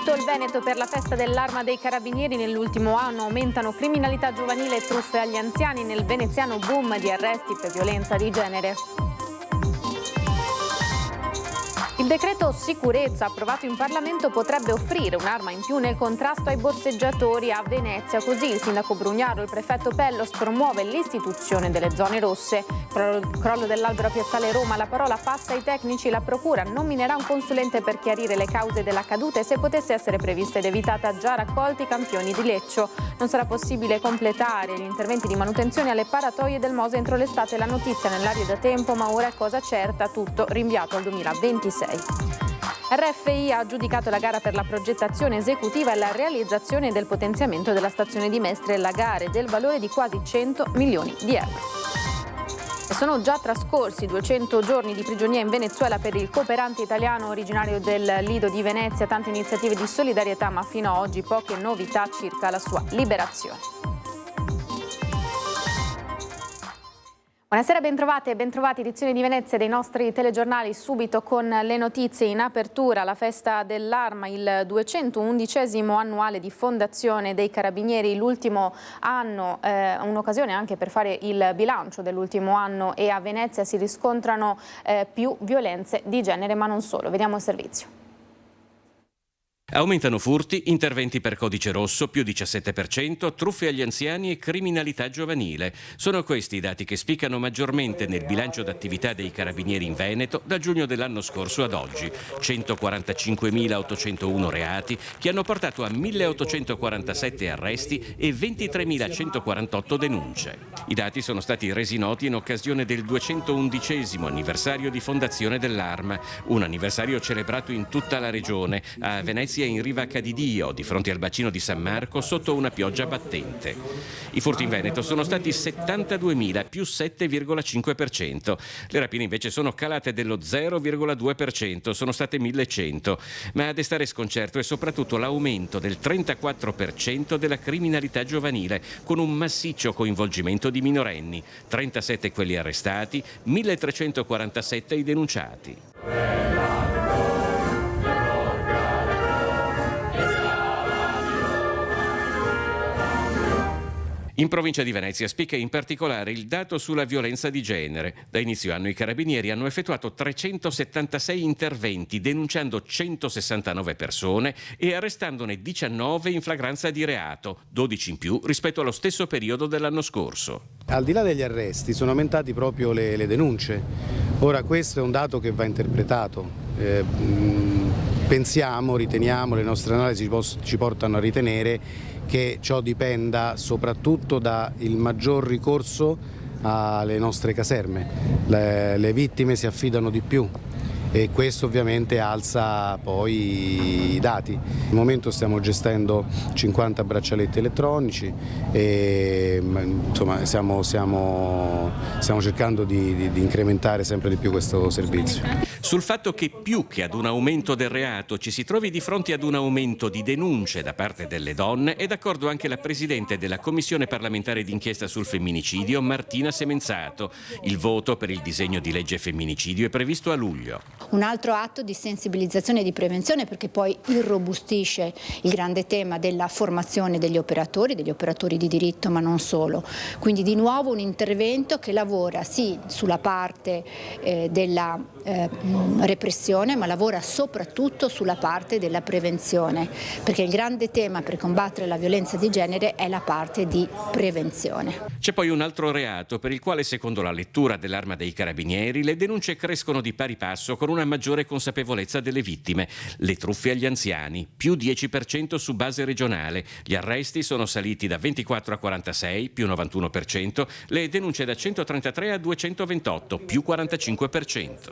tutto il Veneto per la festa dell'Arma dei Carabinieri. Nell'ultimo anno aumentano criminalità giovanile e truffe agli anziani. Nel veneziano boom di arresti per violenza di genere. Il decreto sicurezza approvato in Parlamento potrebbe offrire un'arma in più nel contrasto ai borseggiatori a Venezia. Così il sindaco Brugnaro e il prefetto Pellos promuove l'istituzione delle zone rosse. Crollo dell'albero a Piazzale Roma, la parola passa ai tecnici. La procura nominerà un consulente per chiarire le cause della caduta e se potesse essere prevista ed evitata già raccolti i campioni di Leccio. Non sarà possibile completare gli interventi di manutenzione alle paratoie del Mose entro l'estate. La notizia nell'aria da tempo, ma ora è cosa certa, tutto rinviato al 2026. RFI ha aggiudicato la gara per la progettazione esecutiva e la realizzazione del potenziamento della stazione di Mestre. La gara è del valore di quasi 100 milioni di euro. E sono già trascorsi 200 giorni di prigionia in Venezuela per il cooperante italiano originario del Lido di Venezia. Tante iniziative di solidarietà, ma fino ad oggi poche novità circa la sua liberazione. Buonasera, bentrovate e bentrovati, edizione di Venezia dei nostri telegiornali, subito con le notizie. In apertura la festa dell'Arma, il 211° annuale di fondazione dei Carabinieri, l'ultimo anno, un'occasione anche per fare il bilancio dell'ultimo anno, e a Venezia si riscontrano più violenze di genere, ma non solo. Vediamo il servizio. Aumentano furti, interventi per codice rosso, più 17%, truffe agli anziani e criminalità giovanile. Sono questi i dati che spiccano maggiormente nel bilancio d'attività dei Carabinieri in Veneto da giugno dell'anno scorso ad oggi. 145.801 reati che hanno portato a 1.847 arresti e 23.148 denunce. I dati sono stati resi noti in occasione del 211° anniversario di fondazione dell'Arma, un anniversario celebrato in tutta la regione, a Venezia in riva Cadidio, di fronte al bacino di San Marco, sotto una pioggia battente. I furti in Veneto sono stati 72.000, più 7,5%. Le rapine invece sono calate dello 0,2%, sono state 1.100. Ma a destare sconcerto è soprattutto l'aumento del 34% della criminalità giovanile, con un massiccio coinvolgimento di minorenni. 37 quelli arrestati, 1.347 i denunciati. In provincia di Venezia spicca in particolare il dato sulla violenza di genere. Da inizio anno i Carabinieri hanno effettuato 376 interventi, denunciando 169 persone e arrestandone 19 in flagranza di reato, 12 in più rispetto allo stesso periodo dell'anno scorso. Al di là degli arresti sono aumentati proprio le denunce. Ora questo è un dato che va interpretato. Riteniamo, le nostre analisi ci portano a ritenere che ciò dipenda soprattutto dal maggior ricorso alle nostre caserme. Le vittime si affidano di più e questo ovviamente alza poi i dati. Al momento stiamo gestendo 50 braccialetti elettronici e insomma stiamo cercando di incrementare sempre di più questo servizio. Sul fatto che più che ad un aumento del reato ci si trovi di fronte ad un aumento di denunce da parte delle donne è d'accordo anche la Presidente della Commissione parlamentare d'inchiesta sul femminicidio, Martina Semenzato. Il voto per il disegno di legge femminicidio è previsto a luglio. Un altro atto di sensibilizzazione e di prevenzione, perché poi irrobustisce il grande tema della formazione degli operatori di diritto, ma non solo. Quindi di nuovo un intervento che lavora sì sulla parte della repressione, ma lavora soprattutto sulla parte della prevenzione, perché il grande tema per combattere la violenza di genere è la parte di prevenzione. C'è poi un altro reato per il quale, secondo la lettura dell'Arma dei Carabinieri, le denunce crescono di pari passo con una maggiore consapevolezza delle vittime: le truffe agli anziani, più 10% su base regionale. Gli arresti sono saliti da 24 a 46, più 91%, le denunce da 133 a 228, più 45%.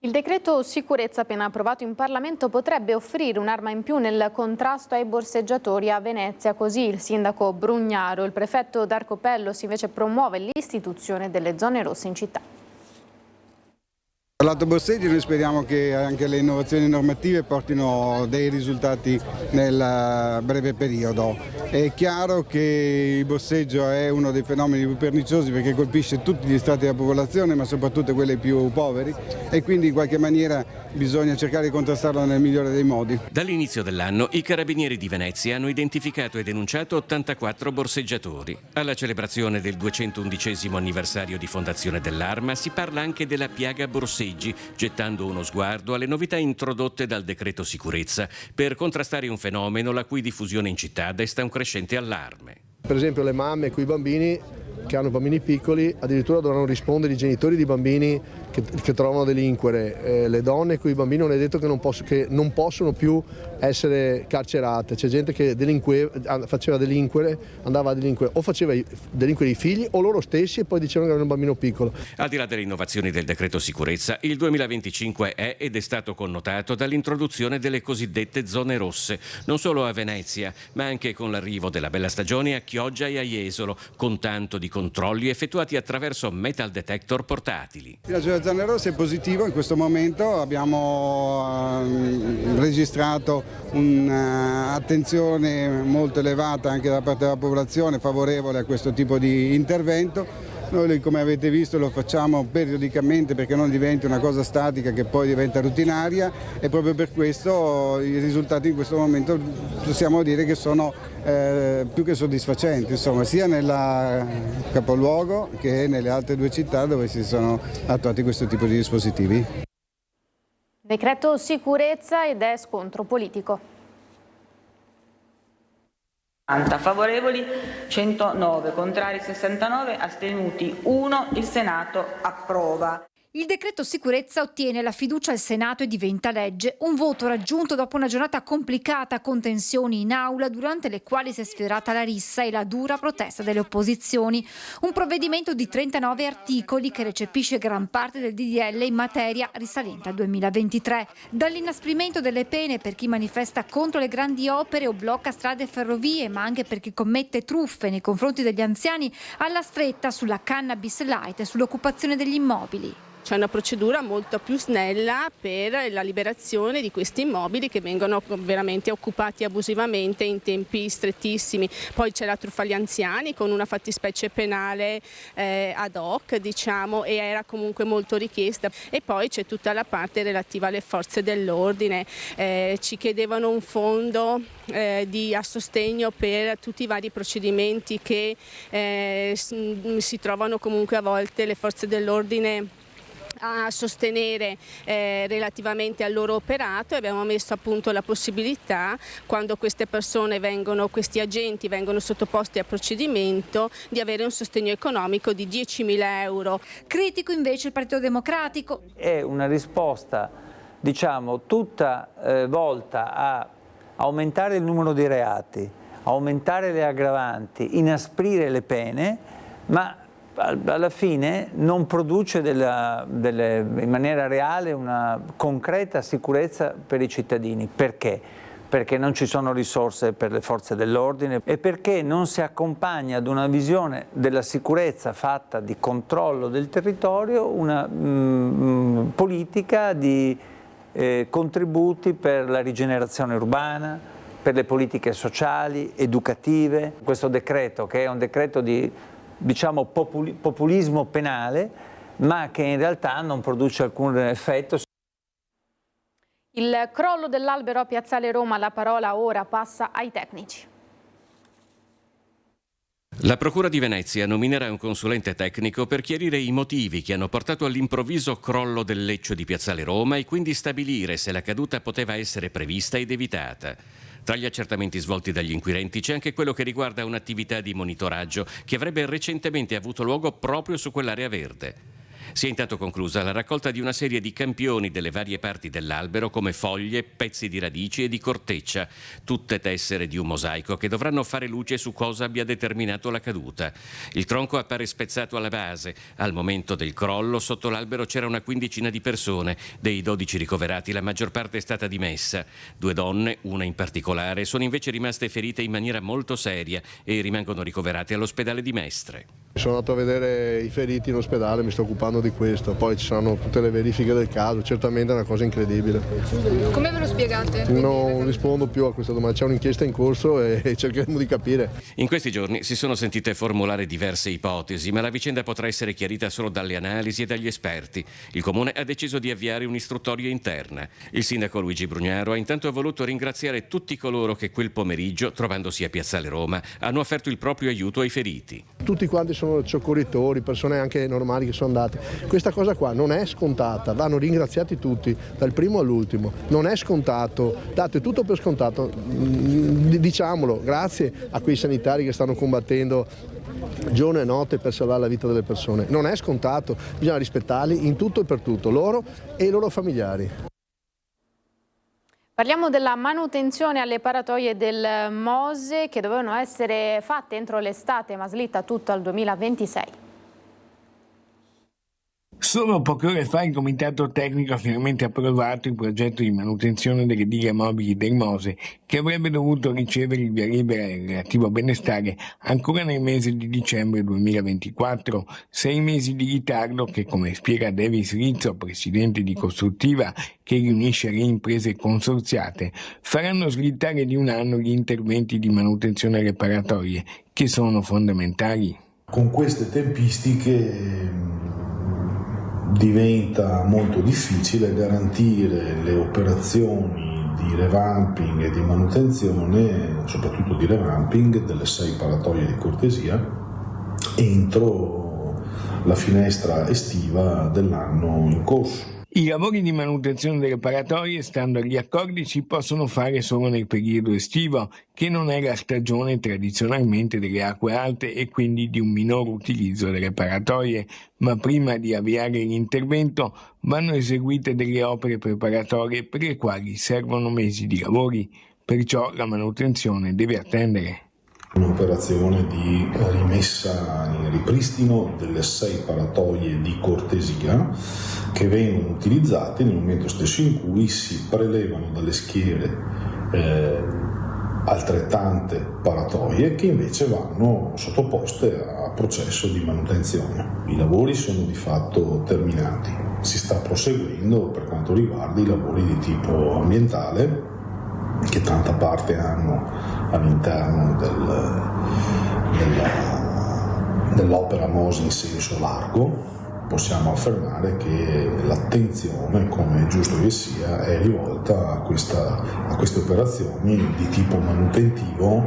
Il decreto sicurezza appena approvato in Parlamento potrebbe offrire un'arma in più nel contrasto ai borseggiatori a Venezia. Così il sindaco Brugnaro. Il prefetto Darco Pellos invece promuove l'istituzione delle zone rosse in città. Dal lato borseggi noi speriamo che anche le innovazioni normative portino dei risultati nel breve periodo. È chiaro che il borseggio è uno dei fenomeni più perniciosi perché colpisce tutti gli strati della popolazione, ma soprattutto quelli più poveri, e quindi in qualche maniera bisogna cercare di contrastarlo nel migliore dei modi. Dall'inizio dell'anno i Carabinieri di Venezia hanno identificato e denunciato 84 borseggiatori. Alla celebrazione del 211° anniversario di fondazione dell'Arma si parla anche della piaga borseggi, gettando uno sguardo alle novità introdotte dal decreto sicurezza per contrastare un fenomeno la cui diffusione in città desta un crescente allarme. Per esempio le mamme con i bambini che hanno bambini piccoli addirittura dovranno rispondere i genitori di bambini che trovano a delinquere, le donne con i bambini non è detto che non possono più essere carcerate, c'è gente che faceva delinquere, andava a delinquere o faceva delinquere i figli o loro stessi e poi dicevano che avevano un bambino piccolo. Al di là delle innovazioni del decreto sicurezza, il 2025 è ed è stato connotato dall'introduzione delle cosiddette zone rosse, non solo a Venezia, ma anche con l'arrivo della bella stagione a Chioggia e a Jesolo, con tanto di controlli effettuati attraverso metal detector portatili. La zona rossa è positivo, in questo momento abbiamo registrato un'attenzione molto elevata anche da parte della popolazione favorevole a questo tipo di intervento. Noi, come avete visto, lo facciamo periodicamente perché non diventi una cosa statica che poi diventa rutinaria, e proprio per questo i risultati in questo momento possiamo dire che sono più che soddisfacenti, insomma, sia nel capoluogo che nelle altre due città dove si sono attuati questo tipo di dispositivi. Decreto sicurezza ed è scontro politico. Favorevoli 109, contrari 69, astenuti 1. Il Senato approva. Il decreto sicurezza ottiene la fiducia al Senato e diventa legge, un voto raggiunto dopo una giornata complicata con tensioni in aula durante le quali si è sfiorata la rissa e la dura protesta delle opposizioni. Un provvedimento di 39 articoli che recepisce gran parte del DDL in materia risalente al 2023. Dall'inasprimento delle pene per chi manifesta contro le grandi opere o blocca strade e ferrovie, ma anche per chi commette truffe nei confronti degli anziani, alla stretta sulla cannabis light e sull'occupazione degli immobili. C'è una procedura molto più snella per la liberazione di questi immobili che vengono veramente occupati abusivamente in tempi strettissimi. Poi c'è la truffa agli anziani con una fattispecie penale ad hoc, diciamo, e era comunque molto richiesta. E poi c'è tutta la parte relativa alle forze dell'ordine. Ci chiedevano un fondo a sostegno per tutti i vari procedimenti che si trovano comunque a volte le forze dell'ordine a sostenere relativamente al loro operato, e abbiamo messo appunto la possibilità, quando queste persone questi agenti vengono sottoposti a procedimento, di avere un sostegno economico di 10.000 euro. Critico invece il Partito Democratico. È una risposta, diciamo, tutta volta a aumentare il numero di reati, aumentare le aggravanti, inasprire le pene, ma alla fine non produce in maniera reale una concreta sicurezza per i cittadini. Perché? Perché non ci sono risorse per le forze dell'ordine e perché non si accompagna ad una visione della sicurezza fatta di controllo del territorio una politica di contributi per la rigenerazione urbana, per le politiche sociali, educative. Questo decreto, che è un decreto di populismo penale, ma che in realtà non produce alcun effetto. Il crollo dell'albero a Piazzale Roma, la parola ora passa ai tecnici. La Procura di Venezia nominerà un consulente tecnico per chiarire i motivi che hanno portato all'improvviso crollo del leccio di Piazzale Roma e quindi stabilire se la caduta poteva essere prevista ed evitata. Tra gli accertamenti svolti dagli inquirenti c'è anche quello che riguarda un'attività di monitoraggio che avrebbe recentemente avuto luogo proprio su quell'area verde. Si è intanto conclusa la raccolta di una serie di campioni delle varie parti dell'albero come foglie, pezzi di radici e di corteccia, tutte tessere di un mosaico che dovranno fare luce su cosa abbia determinato la caduta. Il tronco appare spezzato alla base. Al momento del crollo sotto l'albero c'era una quindicina di persone. Dei 12 ricoverati la maggior parte è stata dimessa. 2 donne, una in particolare, sono invece rimaste ferite in maniera molto seria e rimangono ricoverate all'ospedale di Mestre. Sono andato a vedere i feriti in ospedale, mi sto occupando di questo, poi ci saranno tutte le verifiche del caso, certamente è una cosa incredibile. Come ve lo spiegate? Non rispondo più a questa domanda, c'è un'inchiesta in corso e cercheremo di capire. In questi giorni si sono sentite formulare diverse ipotesi, ma la vicenda potrà essere chiarita solo dalle analisi e dagli esperti. Il Comune ha deciso di avviare un'istruttoria interna. Il sindaco Luigi Brugnaro ha intanto voluto ringraziare tutti coloro che quel pomeriggio, trovandosi a Piazzale Roma, hanno offerto il proprio aiuto ai feriti. Tutti quanti sono soccorritori, persone anche normali che sono andate. Questa cosa qua non è scontata, vanno ringraziati tutti, dal primo all'ultimo. Non è scontato, date tutto per scontato, diciamolo, grazie a quei sanitari che stanno combattendo giorno e notte per salvare la vita delle persone. Non è scontato, bisogna rispettarli in tutto e per tutto, loro e i loro familiari. Parliamo della manutenzione alle paratoie del Mose che dovevano essere fatte entro l'estate, ma slitta tutto al 2026. Solo poche ore fa il Comitato Tecnico ha finalmente approvato il progetto di manutenzione delle dighe mobili del Mose, che avrebbe dovuto ricevere il via libera e il relativo benestare ancora nel mese di dicembre 2024, 6 mesi di ritardo che, come spiega Davis Rizzo, presidente di Costruttiva, che riunisce le imprese consorziate, faranno slittare di un anno gli interventi di manutenzione alle paratoie, che sono fondamentali. Con queste tempistiche diventa molto difficile garantire le operazioni di revamping e di manutenzione, soprattutto di revamping, delle 6 paratoie di cortesia entro la finestra estiva dell'anno in corso. I lavori di manutenzione delle paratoie, stando agli accordi, si possono fare solo nel periodo estivo, che non è la stagione tradizionalmente delle acque alte e quindi di un minor utilizzo delle paratoie, ma prima di avviare l'intervento vanno eseguite delle opere preparatorie per le quali servono mesi di lavori, perciò la manutenzione deve attendere. Un'operazione di rimessa in ripristino delle 6 paratoie di cortesia che vengono utilizzate nel momento stesso in cui si prelevano dalle schiere altrettante paratoie che invece vanno sottoposte a processo di manutenzione. I lavori sono di fatto terminati, si sta proseguendo per quanto riguarda i lavori di tipo ambientale che tanta parte hanno all'interno dell'opera Mose in senso largo. Possiamo affermare che l'attenzione, come è giusto che sia, è rivolta a queste operazioni di tipo manutentivo,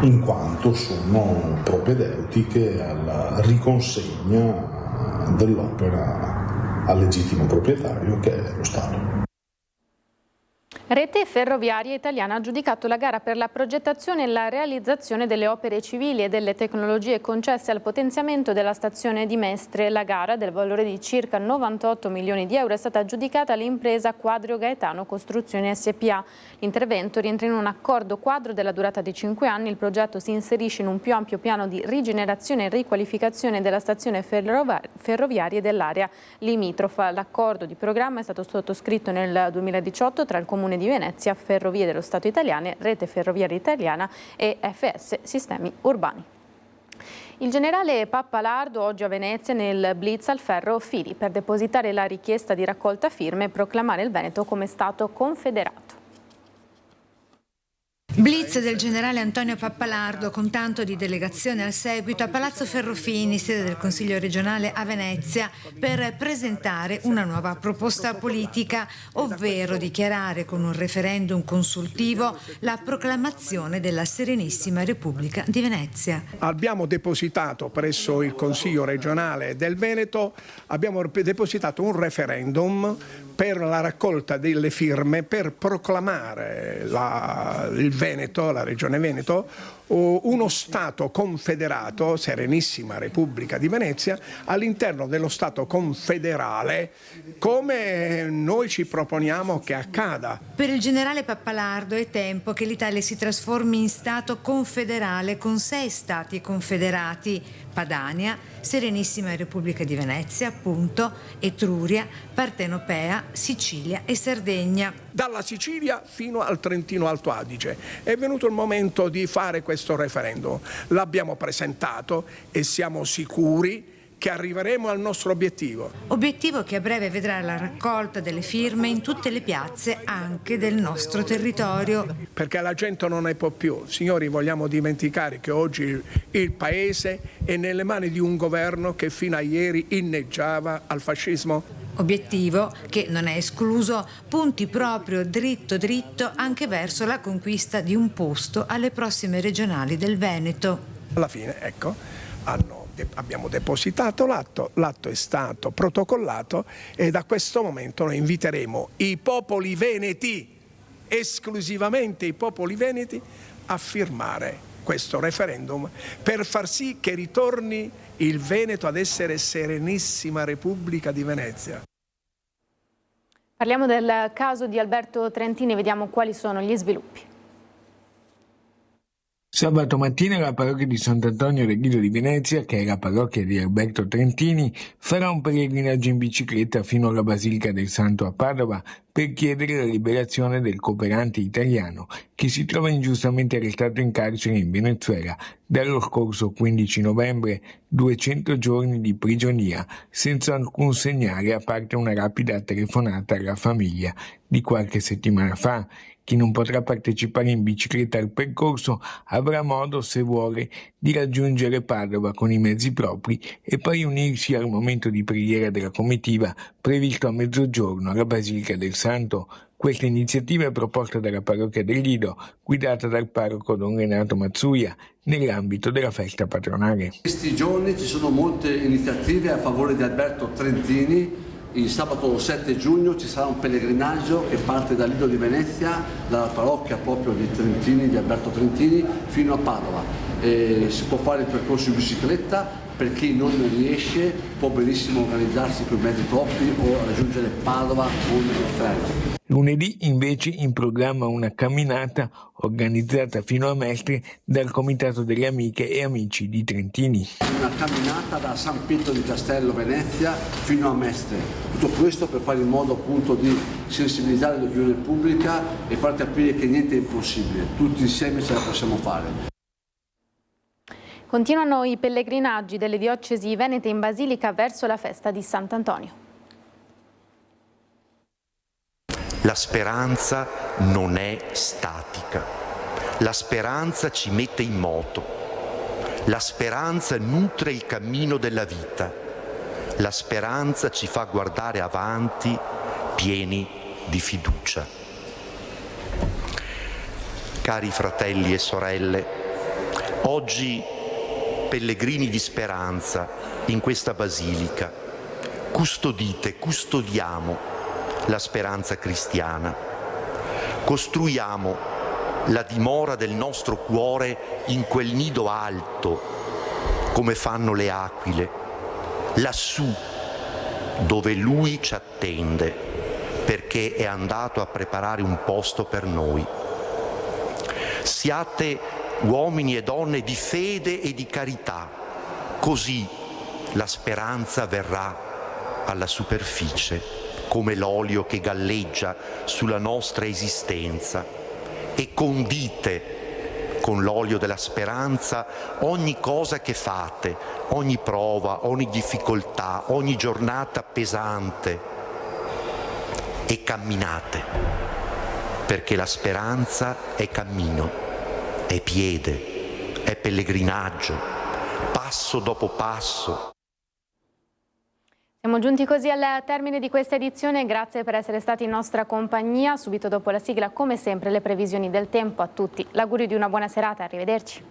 in quanto sono propedeutiche alla riconsegna dell'opera al legittimo proprietario, che è lo Stato. Rete Ferroviaria Italiana ha aggiudicato la gara per la progettazione e la realizzazione delle opere civili e delle tecnologie concesse al potenziamento della stazione di Mestre. La gara, del valore di circa 98 milioni di euro, è stata aggiudicata all'impresa Quadrio Gaetano Costruzioni SPA. L'intervento rientra in un accordo quadro della durata di 5 anni. Il progetto si inserisce in un più ampio piano di rigenerazione e riqualificazione della stazione ferroviaria dell'area limitrofa. L'accordo di programma è stato sottoscritto nel 2018 tra il Comune di Venezia, Ferrovie dello Stato Italiane, Rete Ferroviaria Italiana e FS Sistemi Urbani. Il generale Pappalardo oggi a Venezia nel blitz al ferro Fili per depositare la richiesta di raccolta firme e proclamare il Veneto come Stato confederato. Blitz del generale Antonio Pappalardo con tanto di delegazione al seguito a Palazzo Ferrofini, sede del Consiglio regionale a Venezia, per presentare una nuova proposta politica, ovvero dichiarare con un referendum consultivo la proclamazione della Serenissima Repubblica di Venezia. Abbiamo depositato presso il Consiglio regionale del Veneto, abbiamo depositato un referendum per la raccolta delle firme per proclamare il Veneto, la regione Veneto, uno Stato confederato, Serenissima Repubblica di Venezia, all'interno dello Stato confederale, come noi ci proponiamo che accada. Per il generale Pappalardo è tempo che l'Italia si trasformi in Stato confederale con 6 Stati confederati: Padania, Serenissima Repubblica di Venezia, appunto, Etruria, Partenopea, Sicilia e Sardegna. Dalla Sicilia fino al Trentino Alto Adige. È venuto il momento di fare questo referendum. L'abbiamo presentato e siamo sicuri che arriveremo al nostro obiettivo. Obiettivo che a breve vedrà la raccolta delle firme in tutte le piazze anche del nostro territorio. Perché la gente non ne può più. Signori, vogliamo dimenticare che oggi il Paese è nelle mani di un governo che fino a ieri inneggiava al fascismo. Obiettivo che non è escluso punti proprio dritto anche verso la conquista di un posto alle prossime regionali del Veneto. Alla fine, ecco, abbiamo depositato l'atto è stato protocollato e da questo momento noi inviteremo i popoli veneti, esclusivamente i popoli veneti, a firmare questo referendum per far sì che ritorni il Veneto ad essere Serenissima Repubblica di Venezia. Parliamo del caso di Alberto Trentini, vediamo quali sono gli sviluppi. Sabato mattina la parrocchia di Sant'Antonio del Lido di Venezia, che è la parrocchia di Alberto Trentini, farà un pellegrinaggio in bicicletta fino alla Basilica del Santo a Padova per chiedere la liberazione del cooperante italiano che si trova ingiustamente arrestato in carcere in Venezuela dallo scorso 15 novembre, 200 giorni di prigionia senza alcun segnale a parte una rapida telefonata alla famiglia di qualche settimana fa. Chi non potrà partecipare in bicicletta al percorso avrà modo, se vuole, di raggiungere Padova con i mezzi propri e poi unirsi al momento di preghiera della comitiva previsto a mezzogiorno alla Basilica del Santo. Questa iniziativa è proposta dalla parrocchia del Lido, guidata dal parroco Don Renato Mazzuia, nell'ambito della festa patronale. In questi giorni ci sono molte iniziative a favore di Alberto Trentini. Il sabato 7 giugno ci sarà un pellegrinaggio che parte dal Lido di Venezia, dalla parrocchia proprio di Trentini, di Alberto Trentini, fino a Padova. Si può fare il percorso in bicicletta, per chi non riesce può benissimo organizzarsi con i mezzi propri o raggiungere Padova con il treno. Lunedì invece in programma una camminata organizzata fino a Mestre dal Comitato delle Amiche e Amici di Trentini. Una camminata da San Pietro di Castello, Venezia, fino a Mestre. Tutto questo per fare in modo appunto di sensibilizzare l'opinione pubblica e far capire che niente è impossibile. Tutti insieme ce la possiamo fare. Continuano i pellegrinaggi delle diocesi venete in Basilica verso la festa di Sant'Antonio. La speranza non è statica, la speranza ci mette in moto, la speranza nutre il cammino della vita, la speranza ci fa guardare avanti pieni di fiducia. Cari fratelli e sorelle, oggi pellegrini di speranza in questa basilica, custodiamo la speranza cristiana, costruiamo la dimora del nostro cuore in quel nido alto, come fanno le aquile, lassù dove Lui ci attende, perché è andato a preparare un posto per noi. Siate uomini e donne di fede e di carità, così la speranza verrà alla superficie, come l'olio che galleggia sulla nostra esistenza, e condite con l'olio della speranza ogni cosa che fate, ogni prova, ogni difficoltà, ogni giornata pesante, e camminate, perché la speranza è cammino, è piede, è pellegrinaggio, passo dopo passo. Siamo giunti così al termine di questa edizione, grazie per essere stati in nostra compagnia. Subito dopo la sigla, come sempre, le previsioni del tempo a tutti. L'augurio di una buona serata, arrivederci.